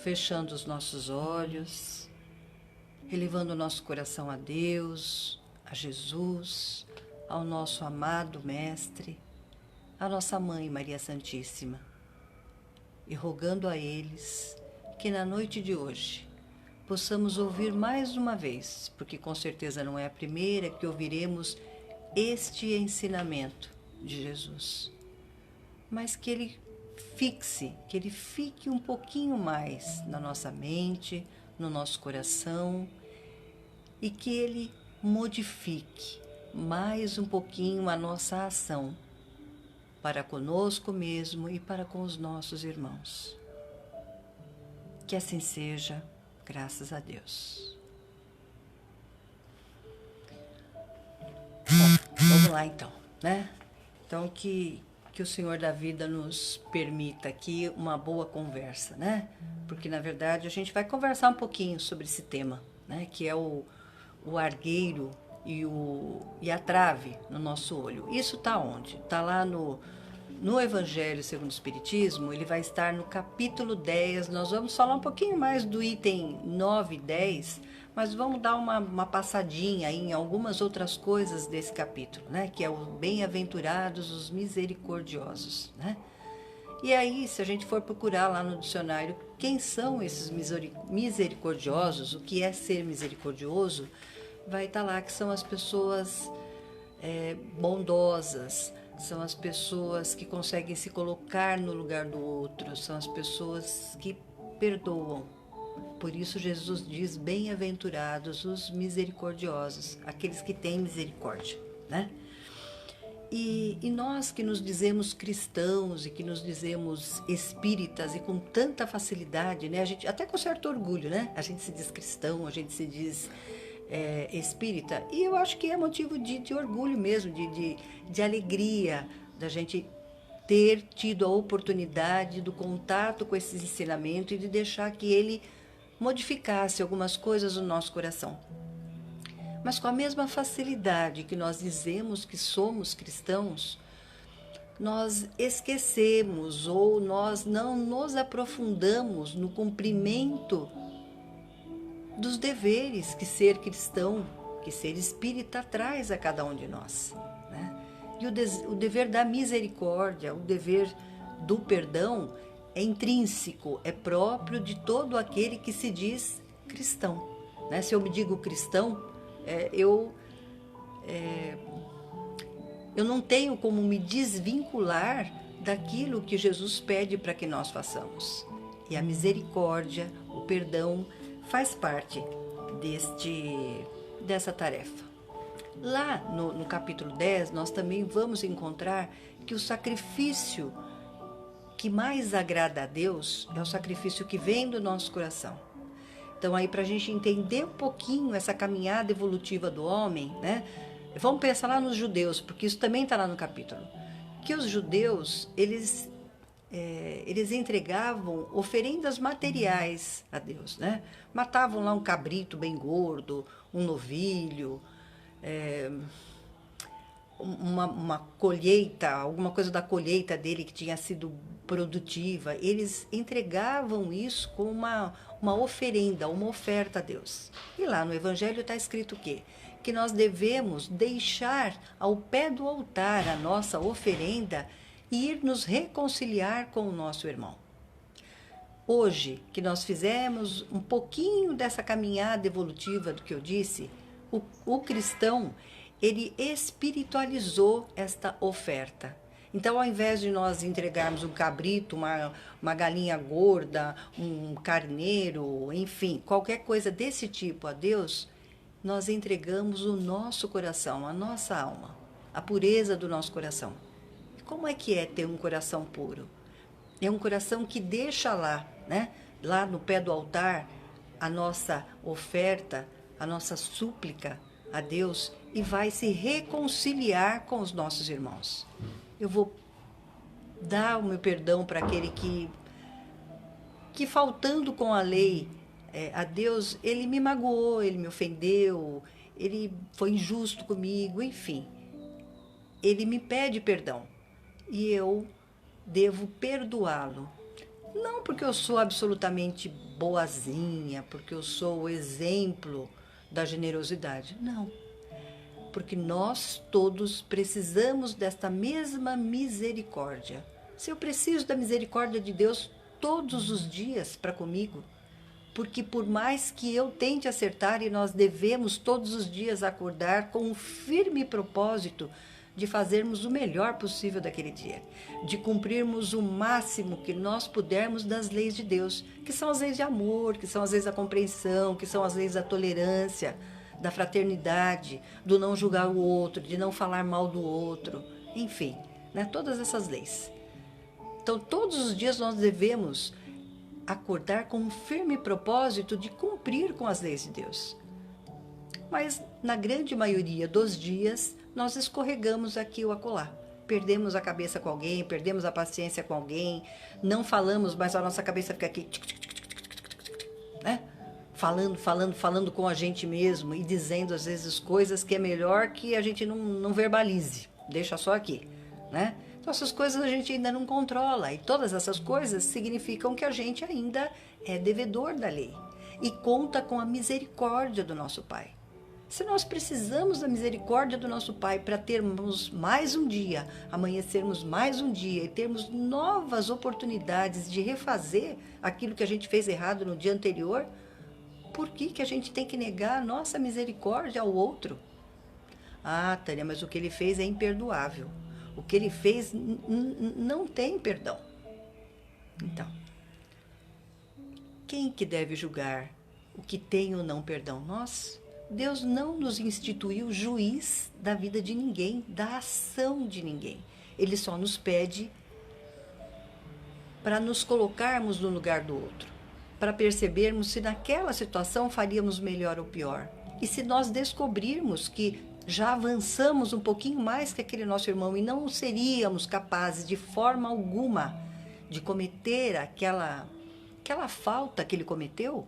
fechando os nossos olhos, elevando o nosso coração a Deus, a Jesus, ao nosso amado Mestre, à nossa Mãe Maria Santíssima, e rogando a eles que na noite de hoje possamos ouvir mais uma vez, porque com certeza não é a primeira que ouviremos este ensinamento de Jesus, mas que ele fique um pouquinho mais na nossa mente, no nosso coração, e que ele modifique mais um pouquinho a nossa ação para conosco mesmo e para com os nossos irmãos. Que assim seja, graças a Deus. Bom, vamos lá então, né? Então que o Senhor da vida nos permita aqui uma boa conversa, né? Porque na verdade a gente vai conversar um pouquinho sobre esse tema, né? Que é o argueiro e a trave no nosso olho. Isso está onde? Está lá no Evangelho segundo o Espiritismo. Ele vai estar no capítulo 10. Nós vamos falar um pouquinho mais do item 9 e 10, mas vamos dar uma passadinha em algumas outras coisas desse capítulo, né? Que é o bem-aventurados os misericordiosos, né? E aí, se a gente for procurar lá no dicionário quem são esses misericordiosos, o que é ser misericordioso, vai estar lá que são as pessoas bondosas, são as pessoas que conseguem se colocar no lugar do outro, são as pessoas que perdoam. Por isso Jesus diz, bem-aventurados os misericordiosos, aqueles que têm misericórdia, né? E nós que nos dizemos cristãos e que nos dizemos espíritas e com tanta facilidade, né? A gente, até com certo orgulho, né? A gente se diz cristão, a gente se diz espírita, e eu acho que é motivo de orgulho mesmo, de alegria da gente ter tido a oportunidade do contato com esse ensinamento e de deixar que ele modificasse algumas coisas no nosso coração. Mas com a mesma facilidade que nós dizemos que somos cristãos, nós esquecemos ou nós não nos aprofundamos no cumprimento dos deveres que ser cristão, que ser espírita traz a cada um de nós, né? E o dever da misericórdia, o dever do perdão é intrínseco, é próprio de todo aquele que se diz cristão, né? Se eu me digo cristão, eu não tenho como me desvincular daquilo que Jesus pede para que nós façamos. E a misericórdia, o perdão, faz parte dessa tarefa. Lá no capítulo 10, nós também vamos encontrar que o sacrifício que mais agrada a Deus é o sacrifício que vem do nosso coração. Então, aí, para a gente entender um pouquinho essa caminhada evolutiva do homem, né? Vamos pensar lá nos judeus, porque isso também está lá no capítulo. Que os judeus, eles entregavam oferendas materiais a Deus, né? Matavam lá um cabrito bem gordo, um novilho, uma colheita, alguma coisa da colheita dele que tinha sido produtiva. Eles entregavam isso como uma oferenda, uma oferta a Deus. E lá no Evangelho está escrito o quê? Que nós devemos deixar ao pé do altar a nossa oferenda e ir nos reconciliar com o nosso irmão. Hoje, que nós fizemos um pouquinho dessa caminhada evolutiva do que eu disse, o cristão, ele espiritualizou esta oferta. Então, ao invés de nós entregarmos um cabrito, uma galinha gorda, um carneiro, enfim, qualquer coisa desse tipo a Deus, nós entregamos o nosso coração, a nossa alma, a pureza do nosso coração. E como é que é ter um coração puro? É um coração que deixa lá, né? Lá no pé do altar, a nossa oferta, a nossa súplica a Deus e vai se reconciliar com os nossos irmãos. Eu vou dar o meu perdão para aquele que faltando com a lei a Deus, ele me magoou, ele me ofendeu, ele foi injusto comigo, enfim. Ele me pede perdão e eu devo perdoá-lo. Não porque eu sou absolutamente boazinha, porque eu sou o exemplo da generosidade. Não, porque nós todos precisamos desta mesma misericórdia. Se eu preciso da misericórdia de Deus todos os dias para comigo, porque por mais que eu tente acertar, e nós devemos todos os dias acordar com um firme propósito de fazermos o melhor possível daquele dia, de cumprirmos o máximo que nós pudermos das leis de Deus, que são as leis de amor, que são as leis da compreensão, que são as leis da tolerância, da fraternidade, do não julgar o outro, de não falar mal do outro, enfim, né? Todas essas leis. Então, todos os dias nós devemos acordar com um firme propósito de cumprir com as leis de Deus. Mas, na grande maioria dos dias, nós escorregamos aqui ou acolá. Perdemos a cabeça com alguém, perdemos a paciência com alguém, não falamos, mas a nossa cabeça fica aqui, né? Falando com a gente mesmo e dizendo às vezes coisas que é melhor que a gente não verbalize, deixa só aqui, né? Então essas coisas a gente ainda não controla e todas essas coisas significam que a gente ainda é devedor da lei e conta com a misericórdia do nosso Pai. Se nós precisamos da misericórdia do nosso Pai para termos mais um dia, amanhecermos mais um dia e termos novas oportunidades de refazer aquilo que a gente fez errado no dia anterior, por que a gente tem que negar a nossa misericórdia ao outro? Ah, Tânia, mas o que ele fez é imperdoável. O que ele fez não tem perdão. Então, quem que deve julgar o que tem ou não perdão? Nós. Deus não nos instituiu juiz da vida de ninguém, da ação de ninguém. Ele só nos pede para nos colocarmos no lugar do outro, para percebermos se naquela situação faríamos melhor ou pior. E se nós descobrirmos que já avançamos um pouquinho mais que aquele nosso irmão e não seríamos capazes de forma alguma de cometer aquela falta que ele cometeu,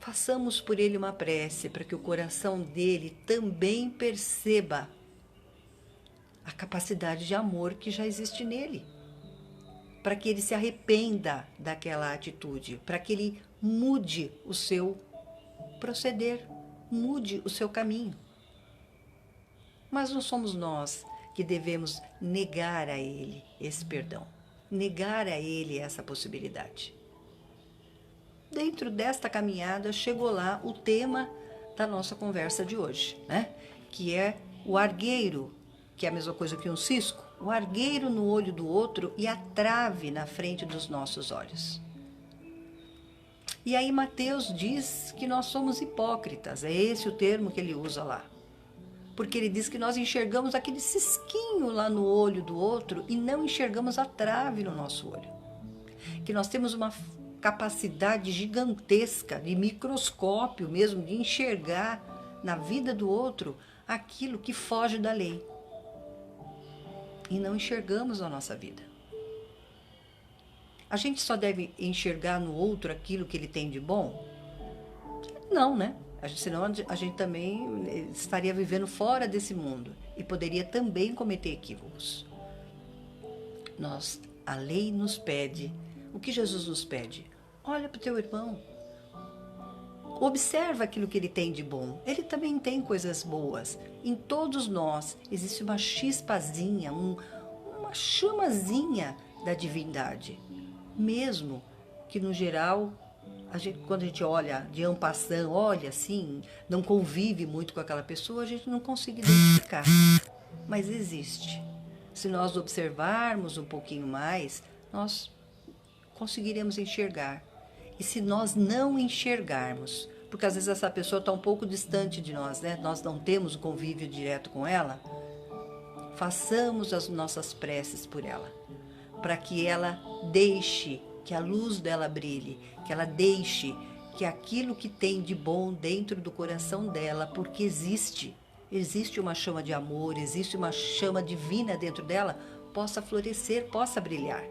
façamos por ele uma prece para que o coração dele também perceba a capacidade de amor que já existe nele, para que ele se arrependa daquela atitude, para que ele mude o seu proceder, mude o seu caminho. Mas não somos nós que devemos negar a ele esse perdão, negar a ele essa possibilidade. Dentro desta caminhada chegou lá o tema da nossa conversa de hoje, né? Que é o argueiro, que é a mesma coisa que um cisco, o argueiro no olho do outro e a trave na frente dos nossos olhos. E aí Mateus diz que nós somos hipócritas, é esse o termo que ele usa lá. Porque ele diz que nós enxergamos aquele cisquinho lá no olho do outro e não enxergamos a trave no nosso olho. Que nós temos uma capacidade gigantesca, de microscópio mesmo, de enxergar na vida do outro aquilo que foge da lei. E não enxergamos na nossa vida. A gente só deve enxergar no outro aquilo que ele tem de bom? Não, né? Senão a gente também estaria vivendo fora desse mundo e poderia também cometer equívocos. A lei nos pede, o que Jesus nos pede? Olha para o teu irmão, observa aquilo que ele tem de bom, ele também tem coisas boas. Em todos nós existe uma chispazinha, uma chamazinha da divindade, mesmo que no geral, quando a gente olha de en passant, olha assim, não convive muito com aquela pessoa, a gente não consegue identificar, mas existe. Se nós observarmos um pouquinho mais, nós conseguiremos enxergar. E se nós não enxergarmos, porque às vezes essa pessoa está um pouco distante de nós, né? Nós não temos um convívio direto com ela, façamos as nossas preces por ela, para que ela deixe que a luz dela brilhe, que ela deixe que aquilo que tem de bom dentro do coração dela, porque existe uma chama de amor, existe uma chama divina dentro dela, possa florescer, possa brilhar.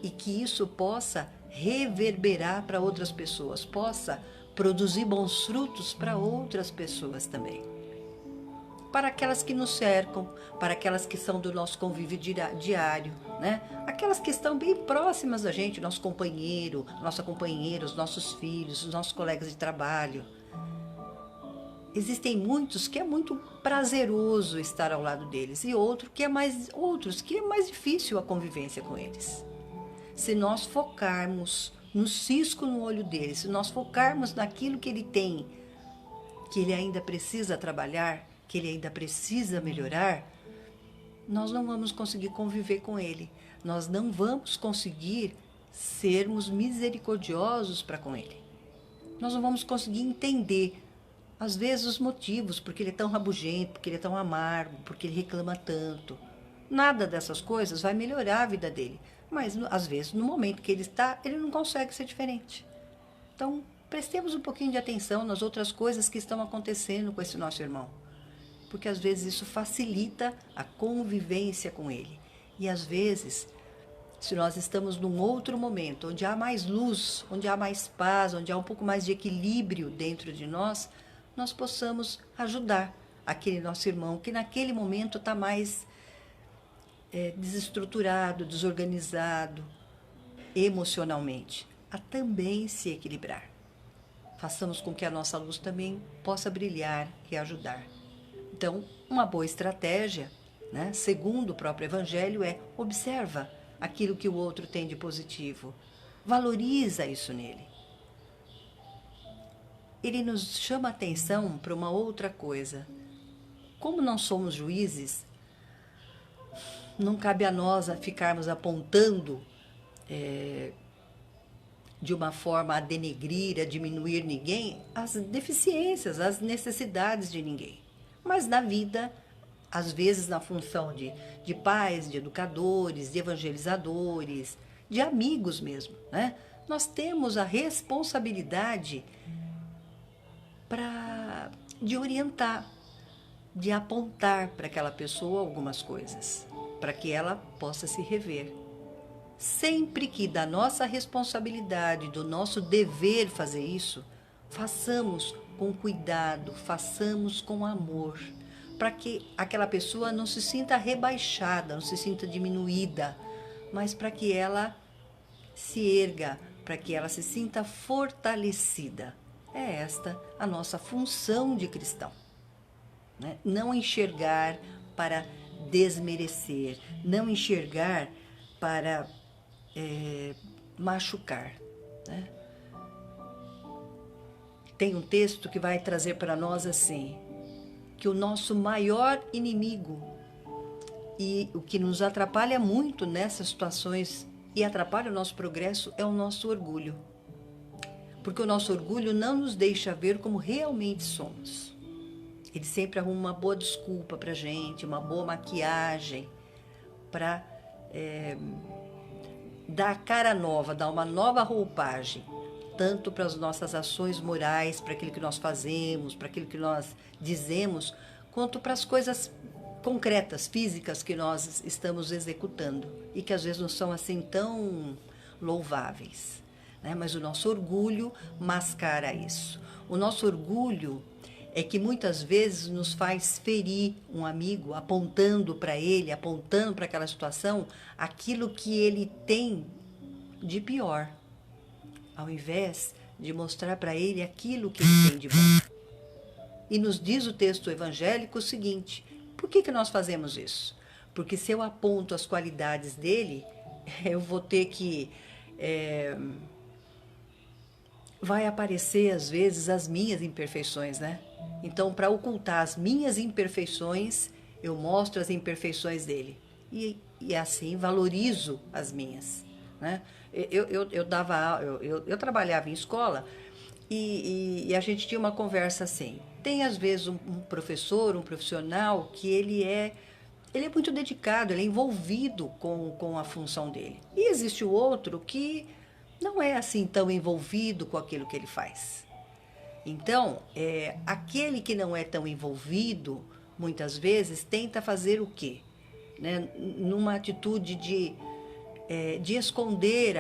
E que isso possa reverberar para outras pessoas, possa produzir bons frutos para outras pessoas também. Para aquelas que nos cercam, para aquelas que são do nosso convívio diário, né? Aquelas que estão bem próximas da gente, nosso companheiro, nossa companheira, os nossos filhos, os nossos colegas de trabalho. Existem muitos que é muito prazeroso estar ao lado deles e outros que é mais difícil a convivência com eles. Se nós focarmos no cisco no olho dele, se nós focarmos naquilo que ele tem, que ele ainda precisa trabalhar, que ele ainda precisa melhorar, nós não vamos conseguir conviver com ele. Nós não vamos conseguir sermos misericordiosos para com ele. Nós não vamos conseguir entender, às vezes, os motivos, porque ele é tão rabugento, porque ele é tão amargo, porque ele reclama tanto. Nada dessas coisas vai melhorar a vida dele. Mas, às vezes, no momento que ele está, ele não consegue ser diferente. Então, prestemos um pouquinho de atenção nas outras coisas que estão acontecendo com esse nosso irmão. Porque, às vezes, isso facilita a convivência com ele. E, às vezes, se nós estamos num outro momento, onde há mais luz, onde há mais paz, onde há um pouco mais de equilíbrio dentro de nós, nós possamos ajudar aquele nosso irmão que naquele momento está mais desestruturado, desorganizado emocionalmente, a também se equilibrar. Façamos com que a nossa luz também possa brilhar e ajudar. Então, uma boa estratégia, né, segundo o próprio Evangelho, é observa aquilo que o outro tem de positivo, valoriza isso nele. Ele nos chama a atenção para uma outra coisa. Como não somos juízes, não cabe a nós ficarmos apontando de uma forma a denegrir, a diminuir ninguém, as deficiências, as necessidades de ninguém. Mas na vida, às vezes na função de pais, de educadores, de evangelizadores, de amigos mesmo, né? Nós temos a responsabilidade de orientar, de apontar para aquela pessoa algumas coisas, para que ela possa se rever. Sempre que da nossa responsabilidade, do nosso dever fazer isso, façamos com cuidado, façamos com amor, para que aquela pessoa não se sinta rebaixada, não se sinta diminuída, mas para que ela se erga, para que ela se sinta fortalecida. É esta a nossa função de cristão, né? Não enxergar para desmerecer, não enxergar para machucar, né? Tem um texto que vai trazer para nós assim, que o nosso maior inimigo e o que nos atrapalha muito nessas situações e atrapalha o nosso progresso é o nosso orgulho. Porque o nosso orgulho não nos deixa ver como realmente somos. Ele sempre arruma uma boa desculpa para a gente, uma boa maquiagem, para dar a cara nova, dar uma nova roupagem, tanto para as nossas ações morais, para aquilo que nós fazemos, para aquilo que nós dizemos, quanto para as coisas concretas, físicas que nós estamos executando e que às vezes não são assim tão louváveis. Mas o nosso orgulho mascara isso. O nosso orgulho é que muitas vezes nos faz ferir um amigo, apontando para ele, apontando para aquela situação, aquilo que ele tem de pior, ao invés de mostrar para ele aquilo que ele tem de bom. E nos diz o texto evangélico o seguinte: por que nós fazemos isso? Porque se eu aponto as qualidades dele, eu vou ter que... vai aparecer, às vezes, as minhas imperfeições, né? Então, para ocultar as minhas imperfeições, eu mostro as imperfeições dele. E assim, valorizo as minhas, né? Eu trabalhava em escola e a gente tinha uma conversa assim. Tem, às vezes, um professor, um profissional, que ele é muito dedicado, ele é envolvido com a função dele. E existe o outro que não é assim tão envolvido com aquilo que ele faz. Então, aquele que não é tão envolvido, muitas vezes, tenta fazer o quê? Né? Numa atitude de esconder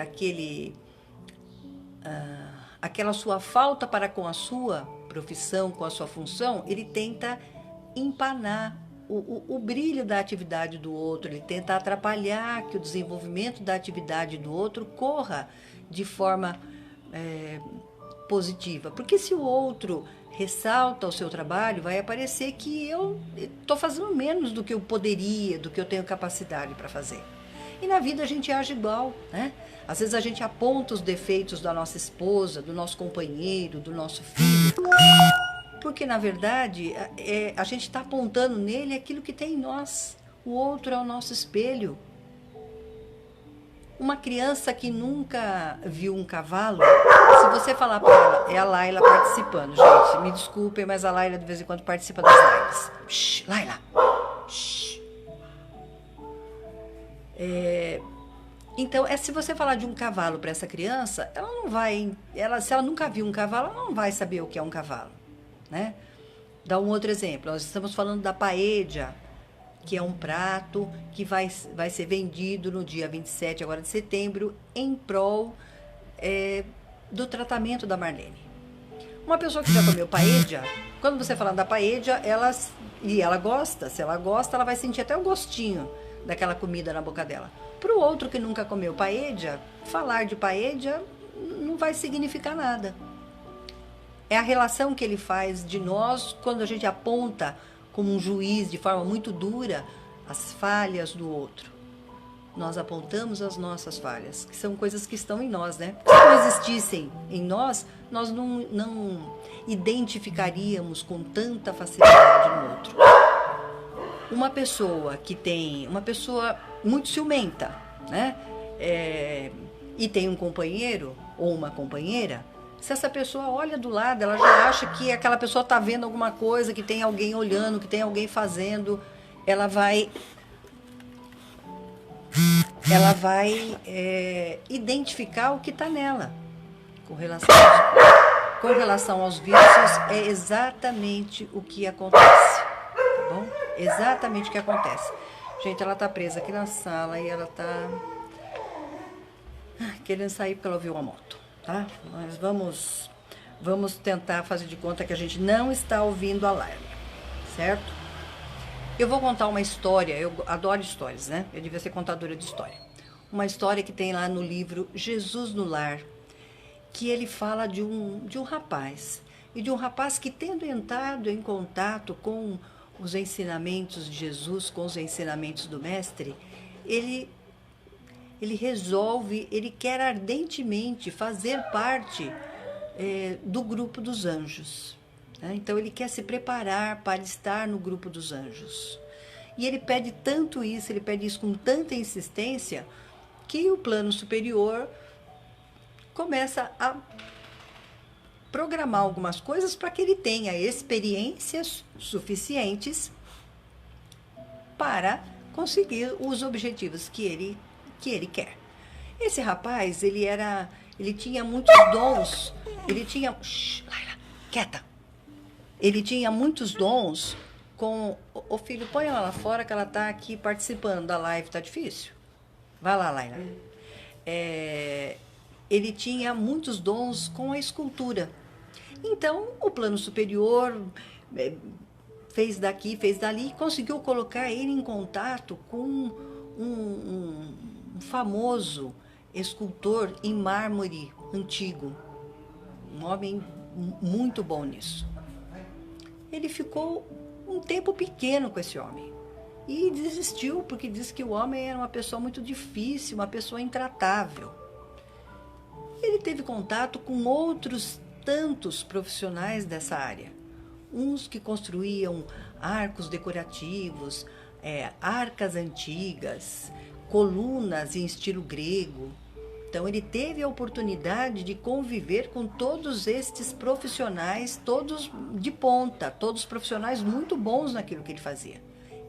aquela sua falta para com a sua profissão, com a sua função, ele tenta empanar o brilho da atividade do outro, ele tenta atrapalhar que o desenvolvimento da atividade do outro corra de forma positiva. Porque se o outro ressalta o seu trabalho, vai aparecer que eu estou fazendo menos do que eu poderia, do que eu tenho capacidade para fazer. E na vida a gente age igual, né? Às vezes a gente aponta os defeitos da nossa esposa, do nosso companheiro, do nosso filho, porque na verdade a gente está apontando nele aquilo que tem em nós. O outro é o nosso espelho. Uma criança que nunca viu um cavalo, se você falar para ela, é a Laila participando, gente, me desculpem, mas a Laila de vez em quando participa das lives. Shhh, Laila. Shhh. Então, se você falar de um cavalo para essa criança, ela não vai, se ela nunca viu um cavalo, ela não vai saber o que é um cavalo, né? Dá um outro exemplo, nós estamos falando da paella, que é um prato que vai ser vendido no dia 27 agora de setembro, em prol do tratamento da Marlene. Uma pessoa que já comeu paella, quando você fala da paella, ela gosta, se ela gosta, ela vai sentir até o gostinho daquela comida na boca dela. Para o outro que nunca comeu paella, falar de paella não vai significar nada. É a relação que ele faz de nós quando a gente aponta como um juiz de forma muito dura as falhas do outro. Nós apontamos as nossas falhas, que são coisas que estão em nós, né? Se não existissem em nós, nós não identificaríamos com tanta facilidade no outro. Uma pessoa muito ciumenta, né? E tem um companheiro ou uma companheira, se essa pessoa olha do lado, ela já acha que aquela pessoa está vendo alguma coisa, que tem alguém olhando, que tem alguém fazendo, ela vai identificar o que está nela. Com relação aos vícios, é exatamente o que acontece, tá bom? Exatamente o que acontece. Gente, ela está presa aqui na sala e ela está querendo sair porque ela ouviu uma moto. Tá? Mas vamos tentar fazer de conta que a gente não está ouvindo a live, certo? Eu vou contar uma história, eu adoro histórias, né? Eu devia ser contadora de história. Uma história que tem lá no livro Jesus no Lar, que ele fala de um rapaz, e de um rapaz que, tendo entrado em contato com os ensinamentos de Jesus, com os ensinamentos do Mestre, ele quer ardentemente fazer parte do grupo dos anjos. Né? Então, ele quer se preparar para estar no grupo dos anjos. E ele pede tanto isso, ele pede isso com tanta insistência, que o plano superior começa a programar algumas coisas para que ele tenha experiências suficientes para conseguir os objetivos que ele quer. Esse rapaz, ele tinha muitos dons, Laila, quieta! Ele tinha muitos dons com... Ô filho, põe ela lá fora que ela está aqui participando da live, tá difícil? Vai lá, Laila. Ele tinha muitos dons com a escultura. Então, o plano superior fez daqui, fez dali, e conseguiu colocar ele em contato com um famoso escultor em mármore antigo, um homem muito bom nisso. Ele ficou um tempo pequeno com esse homem e desistiu, porque disse que o homem era uma pessoa muito difícil, uma pessoa intratável. Ele teve contato com outros tantos profissionais dessa área, uns que construíam arcos decorativos, arcas antigas, colunas em estilo grego. Então, ele teve a oportunidade de conviver com todos estes profissionais, todos de ponta, todos profissionais muito bons naquilo que ele fazia.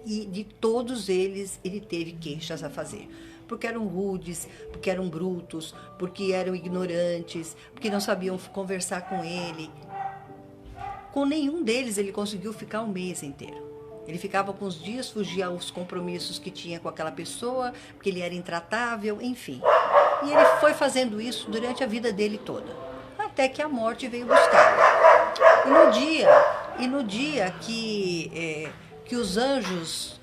E de todos eles, ele teve queixas a fazer. Porque eram rudes, porque eram brutos, porque eram ignorantes, porque não sabiam conversar com ele. Com nenhum deles ele conseguiu ficar um mês inteiro. Ele ficava com os dias, fugia aos compromissos que tinha com aquela pessoa, porque ele era intratável, enfim. E ele foi fazendo isso durante a vida dele toda, até que a morte veio buscá-lo. E no dia que que os anjos,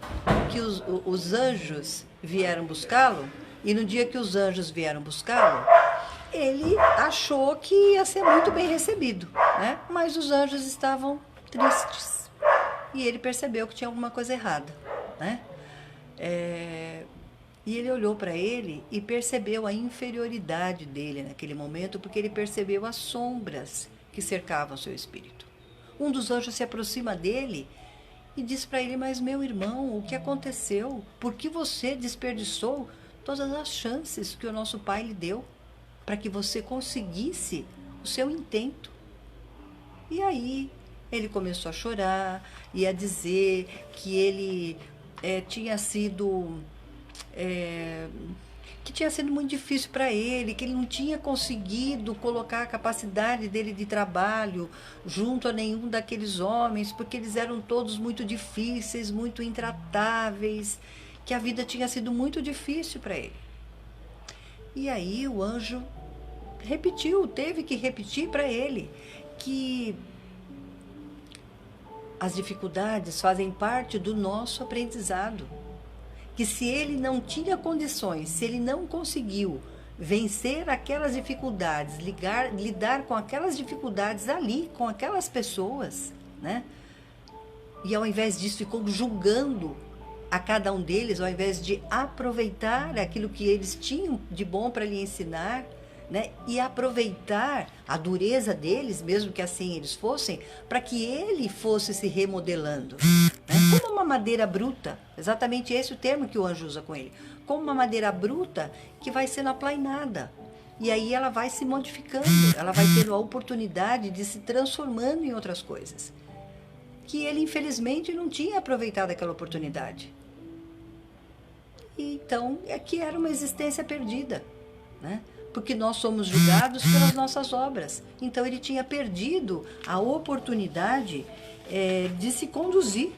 os anjos vieram buscá-lo, e no dia que os anjos vieram buscá-lo, ele achou que ia ser muito bem recebido, né? Mas os anjos estavam tristes e ele percebeu que tinha alguma coisa errada, né? E ele olhou para ele e percebeu a inferioridade dele naquele momento, porque ele percebeu as sombras que cercavam seu espírito. Um dos anjos se aproxima dele e diz para ele: mas meu irmão, o que aconteceu? Por que você desperdiçou todas as chances que o nosso pai lhe deu para que você conseguisse o seu intento? E aí ele começou a chorar e a dizer que ele tinha sido que tinha sido muito difícil para ele, que ele não tinha conseguido colocar a capacidade dele de trabalho junto a nenhum daqueles homens, porque eles eram todos muito difíceis, muito intratáveis, que a vida tinha sido muito difícil para ele. E aí o anjo teve que repetir para ele que as dificuldades fazem parte do nosso aprendizado. Que se ele não tinha condições, se ele não conseguiu vencer aquelas dificuldades, lidar com aquelas dificuldades ali, com aquelas pessoas, né? E ao invés disso ficou julgando a cada um deles, ao invés de aproveitar aquilo que eles tinham de bom para lhe ensinar, né? E aproveitar a dureza deles, mesmo que assim eles fossem, para que ele fosse se remodelando, né? Como uma madeira bruta, exatamente esse é o termo que o anjo usa com ele, como uma madeira bruta que vai sendo aplainada, e aí ela vai se modificando, ela vai tendo a oportunidade de se transformando em outras coisas, que ele infelizmente não tinha aproveitado aquela oportunidade. E então é que era uma existência perdida, né? Porque nós somos julgados pelas nossas obras. Então ele tinha perdido a oportunidade de se conduzir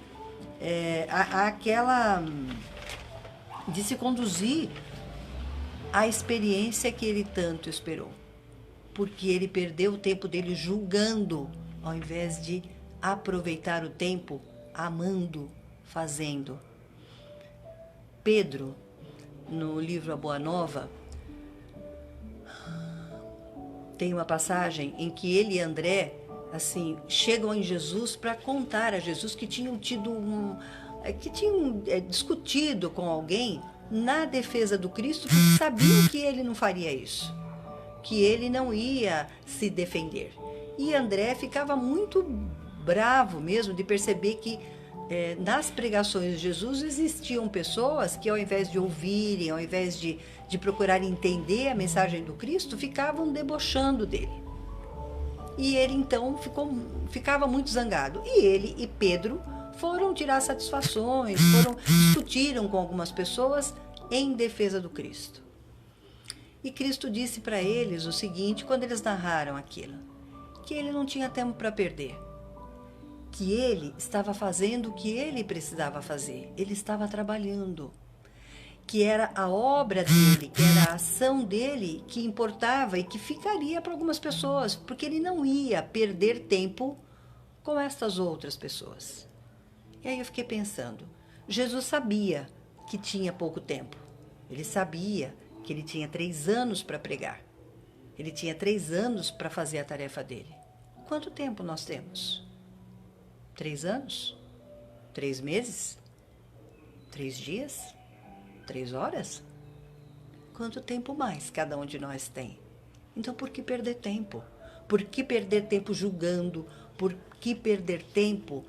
de se conduzir à experiência que ele tanto esperou. Porque ele perdeu o tempo dele julgando, ao invés de aproveitar o tempo amando, fazendo. Pedro, no livro A Boa Nova, tem uma passagem em que ele e André, assim, chegam em Jesus para contar a Jesus que tinham discutido com alguém na defesa do Cristo, porque sabiam que ele não faria isso, que ele não ia se defender. E André ficava muito bravo mesmo de perceber que nas pregações de Jesus existiam pessoas que, ao invés de ouvirem, ao invés de procurar entender a mensagem do Cristo, ficavam debochando dele. E ele então ficava muito zangado. E ele e Pedro foram tirar satisfações, discutiram com algumas pessoas em defesa do Cristo. E Cristo disse para eles o seguinte, quando eles narraram aquilo, que ele não tinha tempo para perder, que ele estava fazendo o que ele precisava fazer, ele estava trabalhando, que era a obra dele, que era a ação dele que importava e que ficaria para algumas pessoas, porque ele não ia perder tempo com estas outras pessoas. E aí eu fiquei pensando, Jesus sabia que tinha pouco tempo, ele sabia que ele tinha 3 anos para pregar, ele tinha 3 anos para fazer a tarefa dele. Quanto tempo nós temos? 3 anos? 3 meses? 3 dias? 3 horas? Quanto tempo mais cada um de nós tem? Então por que perder tempo? Por que perder tempo julgando? Por que perder tempo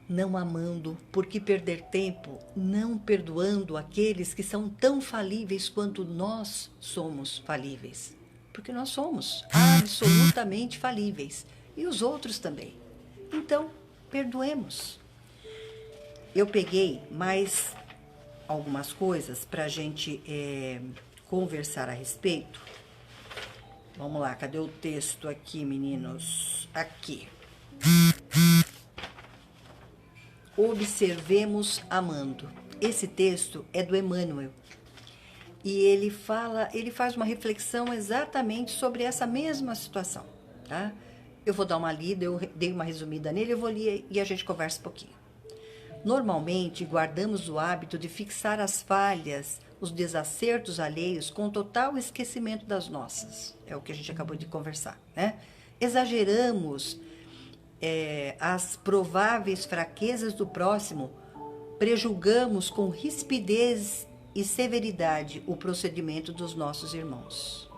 não amando? Por que perder tempo não perdoando aqueles que são tão falíveis quanto nós somos falíveis? Porque nós somos absolutamente falíveis. E os outros também. Então, perdoemos. Eu peguei mais algumas coisas para a gente conversar a respeito. Vamos lá, cadê o texto aqui, meninos? Aqui. Observemos amando. Esse texto é do Emmanuel. E ele faz uma reflexão exatamente sobre essa mesma situação, tá? Eu vou dar uma lida, eu dei uma resumida nele, eu vou ler e a gente conversa um pouquinho. Normalmente, guardamos o hábito de fixar as falhas, os desacertos alheios com total esquecimento das nossas. É o que a gente acabou de conversar, né? Exageramos as prováveis fraquezas do próximo, prejulgamos com rispidez e severidade o procedimento dos nossos irmãos.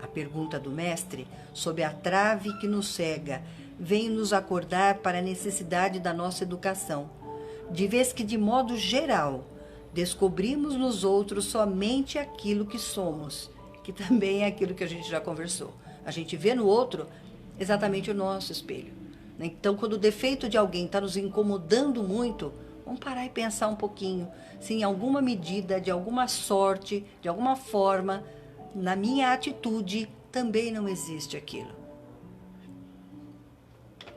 A pergunta do mestre, sob a trave que nos cega, vem nos acordar para a necessidade da nossa educação, de vez que, de modo geral, descobrimos nos outros somente aquilo que somos, que também é aquilo que a gente já conversou. A gente vê no outro exatamente o nosso espelho. Então, quando o defeito de alguém está nos incomodando muito, vamos parar e pensar um pouquinho se em alguma medida, de alguma sorte, de alguma forma, na minha atitude também não existe aquilo.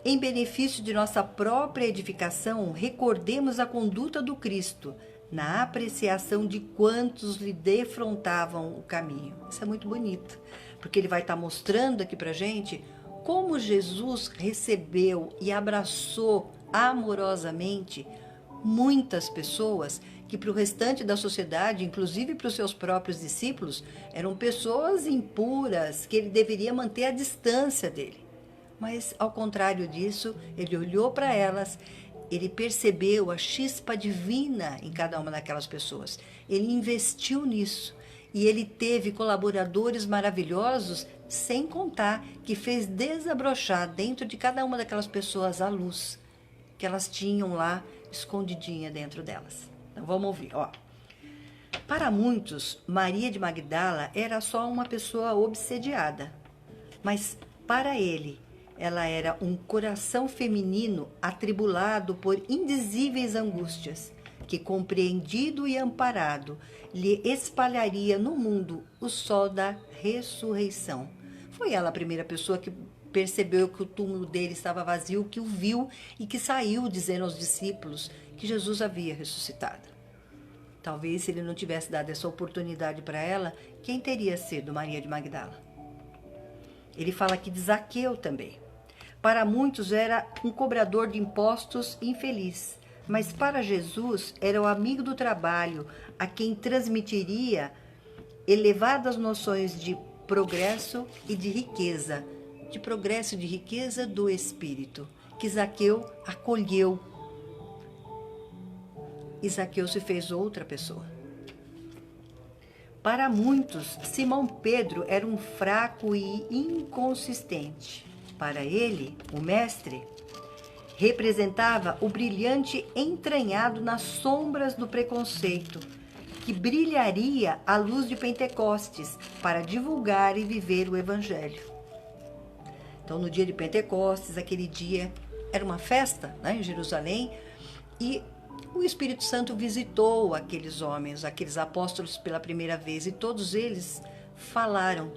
Em benefício de nossa própria edificação, recordemos a conduta do Cristo na apreciação de quantos lhe defrontavam o caminho. Isso é muito bonito, porque ele vai estar mostrando aqui para a gente como Jesus recebeu e abraçou amorosamente muitas pessoas que para o restante da sociedade, inclusive para os seus próprios discípulos, eram pessoas impuras, que ele deveria manter a distância dele. Mas, ao contrário disso, ele olhou para elas, ele percebeu a chispa divina em cada uma daquelas pessoas. Ele investiu nisso e ele teve colaboradores maravilhosos, sem contar que fez desabrochar dentro de cada uma daquelas pessoas a luz que elas tinham lá escondidinha dentro delas. Então vamos ouvir, ó. Para muitos, Maria de Magdala era só uma pessoa obsediada, mas para ele, ela era um coração feminino atribulado por indizíveis angústias, que, compreendido e amparado, lhe espalharia no mundo o sol da ressurreição. Foi ela a primeira pessoa que percebeu que o túmulo dele estava vazio, que o viu e que saiu dizendo aos discípulos que Jesus havia ressuscitado. Talvez, se ele não tivesse dado essa oportunidade para ela, quem teria sido Maria de Magdala? Ele fala aqui de Zaqueu também. Para muitos era um cobrador de impostos infeliz, mas para Jesus era o amigo do trabalho, a quem transmitiria elevadas noções de progresso e de riqueza do espírito, que Zaqueu acolheu. E Zaqueu se fez outra pessoa. Para muitos, Simão Pedro era um fraco e inconsistente. Para ele, o mestre representava o brilhante entranhado nas sombras do preconceito, que brilharia à luz de Pentecostes para divulgar e viver o evangelho. Então, no dia de Pentecostes, aquele dia era uma festa, né, em Jerusalém, e o Espírito Santo visitou aqueles homens, aqueles apóstolos pela primeira vez, e todos eles falaram,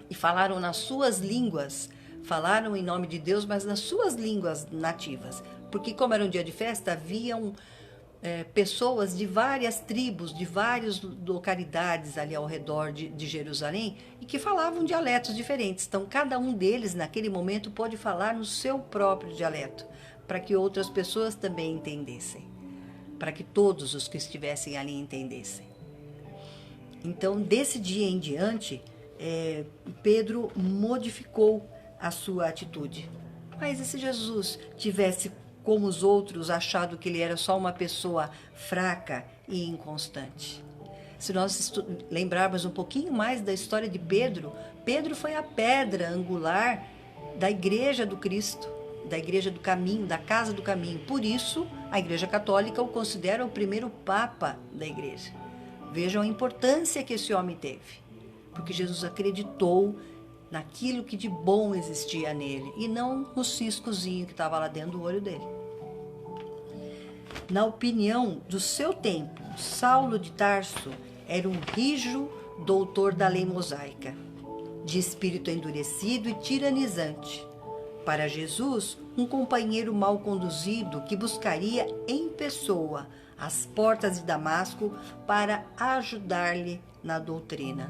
e falaram nas suas línguas, falaram em nome de Deus, mas nas suas línguas nativas, porque como era um dia de festa, haviam pessoas de várias tribos, de várias localidades ali ao redor de Jerusalém, e que falavam dialetos diferentes. Então, cada um deles, naquele momento, pode falar no seu próprio dialeto, para que outras pessoas também entendessem, para que todos os que estivessem ali entendessem. Então, desse dia em diante, Pedro modificou a sua atitude. Mas e se Jesus tivesse, como os outros, achado que ele era só uma pessoa fraca e inconstante? Se nós lembrarmos um pouquinho mais da história de Pedro, Pedro foi a pedra angular da igreja do Cristo, da igreja do caminho, da casa do caminho. Por isso, a Igreja Católica o considera o primeiro papa da igreja. Vejam a importância que esse homem teve, porque Jesus acreditou naquilo que de bom existia nele, e não no ciscozinho que estava lá dentro do olho dele. Na opinião do seu tempo, Saulo de Tarso era um rijo doutor da lei mosaica, de espírito endurecido e tiranizante. Para Jesus, um companheiro mal conduzido que buscaria em pessoa as portas de Damasco para ajudar-lhe na doutrina.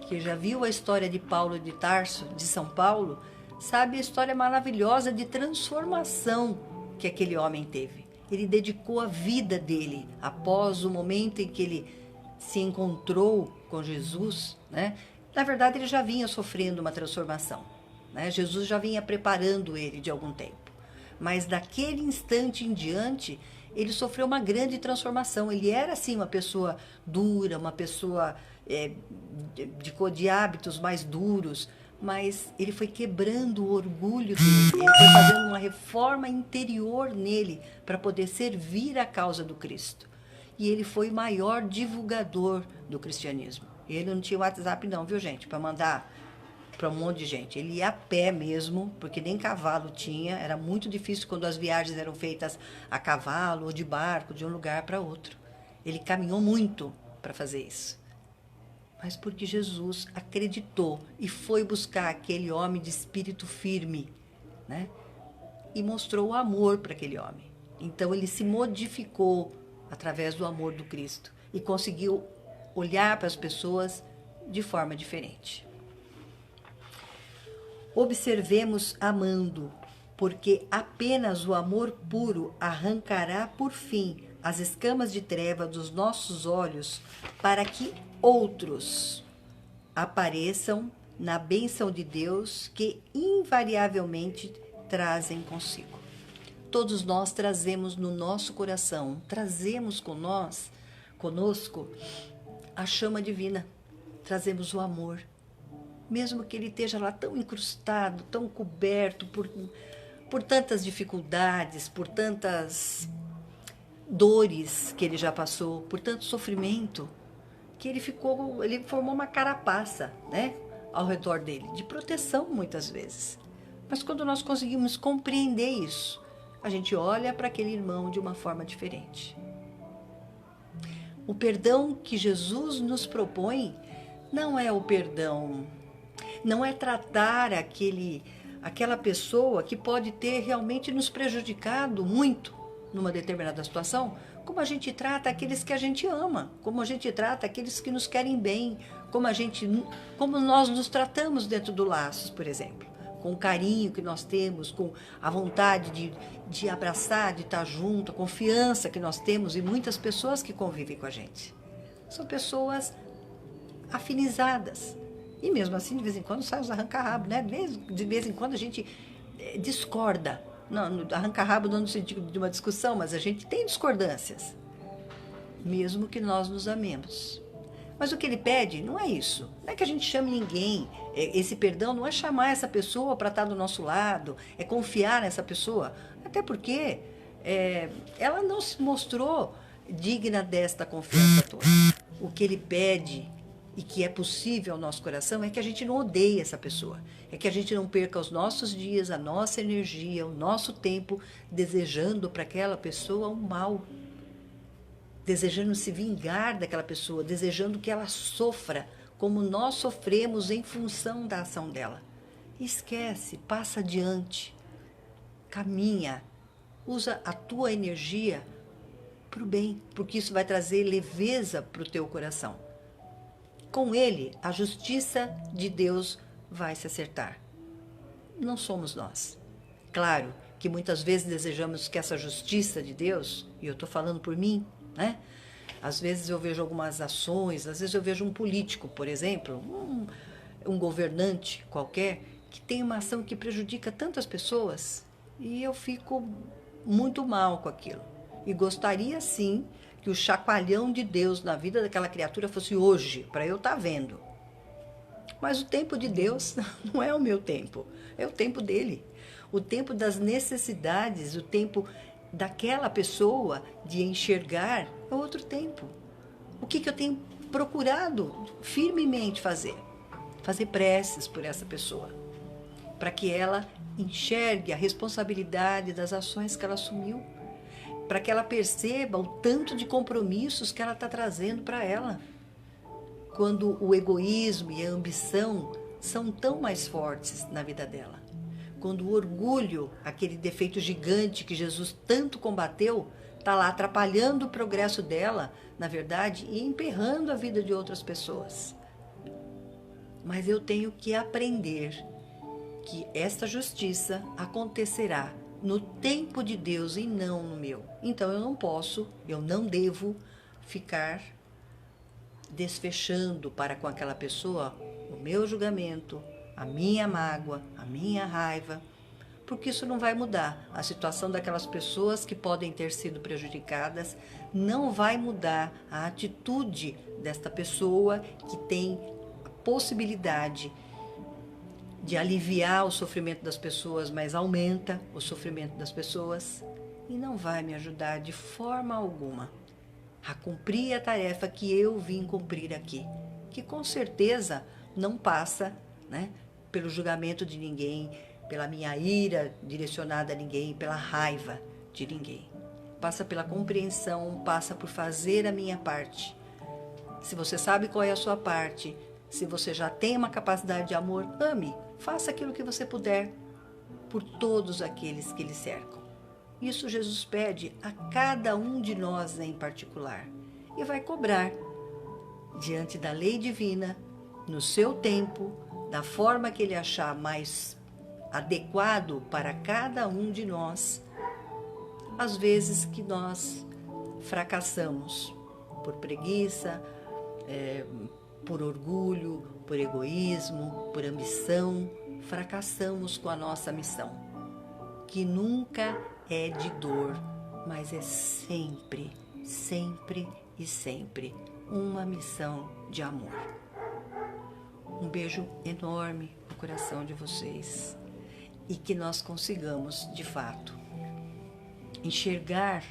Que já viu a história de Paulo de Tarso, de São Paulo, sabe a história maravilhosa de transformação que aquele homem teve. Ele dedicou a vida dele após o momento em que ele se encontrou com Jesus, né? Na verdade, ele já vinha sofrendo uma transformação, né? Jesus já vinha preparando ele de algum tempo. Mas daquele instante em diante, ele sofreu uma grande transformação. Ele era, assim, uma pessoa dura, uma pessoa de hábitos mais duros, mas ele foi quebrando o orgulho dele, ele foi fazendo uma reforma interior nele para poder servir a causa do Cristo. E ele foi o maior divulgador do cristianismo. Ele não tinha WhatsApp não, viu, gente, para mandar para um monte de gente. Ele ia a pé mesmo, porque nem cavalo tinha, era muito difícil quando as viagens eram feitas a cavalo ou de barco, de um lugar para outro. Ele caminhou muito para fazer isso. Mas porque Jesus acreditou e foi buscar aquele homem de espírito firme, né? E mostrou o amor para aquele homem. Então ele se modificou através do amor do Cristo e conseguiu olhar para as pessoas de forma diferente. Observemos amando, porque apenas o amor puro arrancará por fim as escamas de treva dos nossos olhos para que outros apareçam na bênção de Deus que invariavelmente trazem consigo. Todos nós trazemos no nosso coração, trazemos conosco a chama divina, trazemos o amor. Mesmo que ele esteja lá tão incrustado, tão coberto por tantas dificuldades, por tantas dores que ele já passou, por tanto sofrimento, que ele formou uma carapaça, né, ao redor dele, de proteção muitas vezes. Mas quando nós conseguimos compreender isso, a gente olha para aquele irmão de uma forma diferente. O perdão que Jesus nos propõe não é o perdão, não é tratar aquela pessoa que pode ter realmente nos prejudicado muito numa determinada situação, como a gente trata aqueles que a gente ama, como a gente trata aqueles que nos querem bem, como nós nos tratamos dentro do Laços, por exemplo, com o carinho que nós temos, com a vontade de abraçar, de estar junto, a confiança que nós temos em muitas pessoas que convivem com a gente. São pessoas afinizadas. E mesmo assim, de vez em quando, sai os arranca-rabo, né? De vez em quando a gente discorda. Não, arranca-rabo não no sentido de uma discussão, mas a gente tem discordâncias. Mesmo que nós nos amemos. Mas o que ele pede não é isso. Não é que a gente chame ninguém. Esse perdão não é chamar essa pessoa para estar do nosso lado, é confiar nessa pessoa. Até porque ela não se mostrou digna desta confiança toda. O que ele pede e que é possível ao nosso coração é que a gente não odeie essa pessoa. É que a gente não perca os nossos dias, a nossa energia, o nosso tempo desejando para aquela pessoa o mal. Desejando se vingar daquela pessoa, desejando que ela sofra como nós sofremos em função da ação dela. Esquece, passa adiante, caminha, usa a tua energia para o bem, porque isso vai trazer leveza para o teu coração. Com ele, a justiça de Deus vai se acertar. Não somos nós. Claro que muitas vezes desejamos que essa justiça de Deus, e eu estou falando por mim, né? Às vezes eu vejo algumas ações, às vezes eu vejo um político, por exemplo, um governante qualquer, que tem uma ação que prejudica tantas pessoas, e eu fico muito mal com aquilo. E gostaria sim que o chacoalhão de Deus na vida daquela criatura fosse hoje, para eu estar vendo. Mas o tempo de Deus não é o meu tempo, é o tempo dele. O tempo das necessidades, o tempo daquela pessoa de enxergar é outro tempo. O que eu tenho procurado firmemente fazer? Fazer preces por essa pessoa, para que ela enxergue a responsabilidade das ações que ela assumiu, para que ela perceba o tanto de compromissos que ela está trazendo para ela. Quando o egoísmo e a ambição são tão mais fortes na vida dela. Quando o orgulho, aquele defeito gigante que Jesus tanto combateu, está lá atrapalhando o progresso dela, na verdade, e emperrando a vida de outras pessoas. Mas eu tenho que aprender que esta justiça acontecerá no tempo de Deus e não no meu. Então eu não devo ficar desfechando para com aquela pessoa o meu julgamento, a minha mágoa, a minha raiva, porque isso não vai mudar. A situação daquelas pessoas que podem ter sido prejudicadas não vai mudar a atitude desta pessoa que tem a possibilidade de aliviar o sofrimento das pessoas, mas aumenta o sofrimento das pessoas e não vai me ajudar de forma alguma a cumprir a tarefa que eu vim cumprir aqui, que com certeza não passa, né, pelo julgamento de ninguém, pela minha ira direcionada a ninguém, pela raiva de ninguém. Passa pela compreensão, passa por fazer a minha parte. Se você sabe qual é a sua parte, se você já tem uma capacidade de amor, ame, faça aquilo que você puder por todos aqueles que lhe cercam. Isso Jesus pede a cada um de nós em particular e vai cobrar diante da lei divina, no seu tempo, da forma que ele achar mais adequado para cada um de nós, às vezes que nós fracassamos por preguiça, por orgulho, por egoísmo, por ambição, fracassamos com a nossa missão, que nunca é de dor, mas é sempre, sempre e sempre uma missão de amor. Um beijo enorme no coração de vocês e que nós consigamos, de fato, enxergar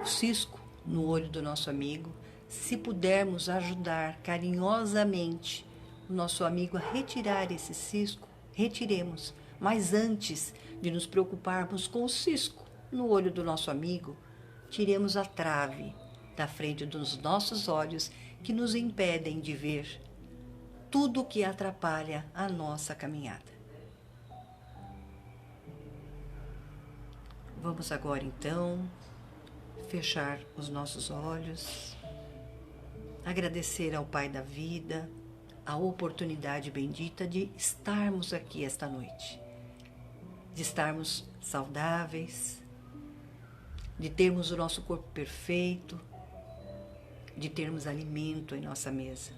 o cisco no olho do nosso amigo, se pudermos ajudar carinhosamente o nosso amigo a retirar esse cisco, retiremos. Mas antes de nos preocuparmos com o cisco no olho do nosso amigo, tiremos a trave da frente dos nossos olhos que nos impedem de ver tudo que atrapalha a nossa caminhada. Vamos agora então fechar os nossos olhos, agradecer ao Pai da vida a oportunidade bendita de estarmos aqui esta noite, de estarmos saudáveis, de termos o nosso corpo perfeito, de termos alimento em nossa mesa,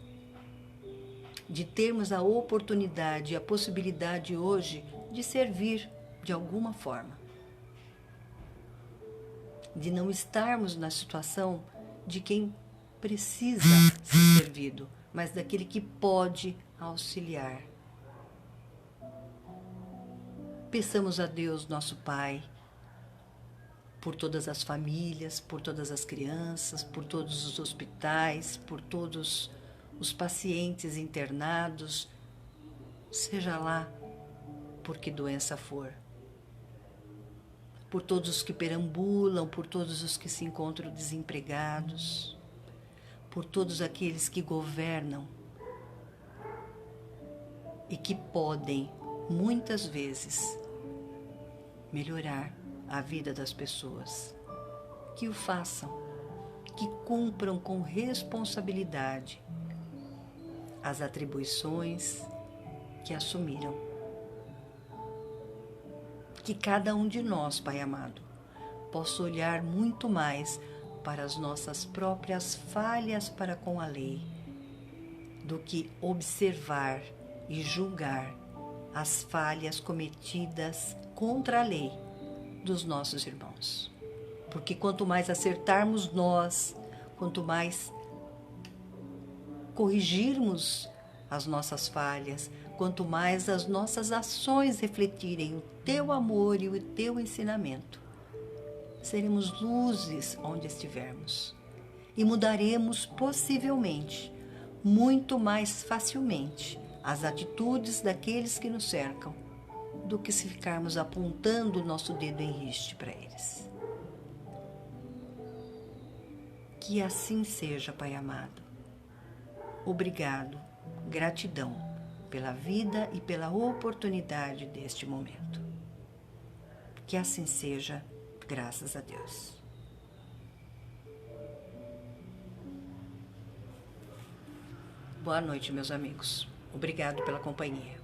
de termos a oportunidade e a possibilidade hoje de servir de alguma forma, de não estarmos na situação de quem precisa ser servido, mas daquele que pode auxiliar. Peçamos a Deus, nosso Pai, por todas as famílias, por todas as crianças, por todos os hospitais, por todos os pacientes internados, seja lá por que doença for. Por todos os que perambulam, por todos os que se encontram desempregados, por todos aqueles que governam e que podem, muitas vezes, melhorar a vida das pessoas. Que o façam, que cumpram com responsabilidade as atribuições que assumiram. Que cada um de nós, Pai amado, possa olhar muito mais para as nossas próprias falhas para com a lei, do que observar e julgar as falhas cometidas contra a lei dos nossos irmãos. Porque quanto mais acertarmos nós, quanto mais corrigirmos as nossas falhas, quanto mais as nossas ações refletirem o teu amor e o teu ensinamento, seremos luzes onde estivermos e mudaremos possivelmente, muito mais facilmente, as atitudes daqueles que nos cercam, do que se ficarmos apontando o nosso dedo em riste para eles. Que assim seja, Pai amado. Obrigado, gratidão pela vida e pela oportunidade deste momento. Que assim seja, graças a Deus. Boa noite, meus amigos. Obrigado pela companhia.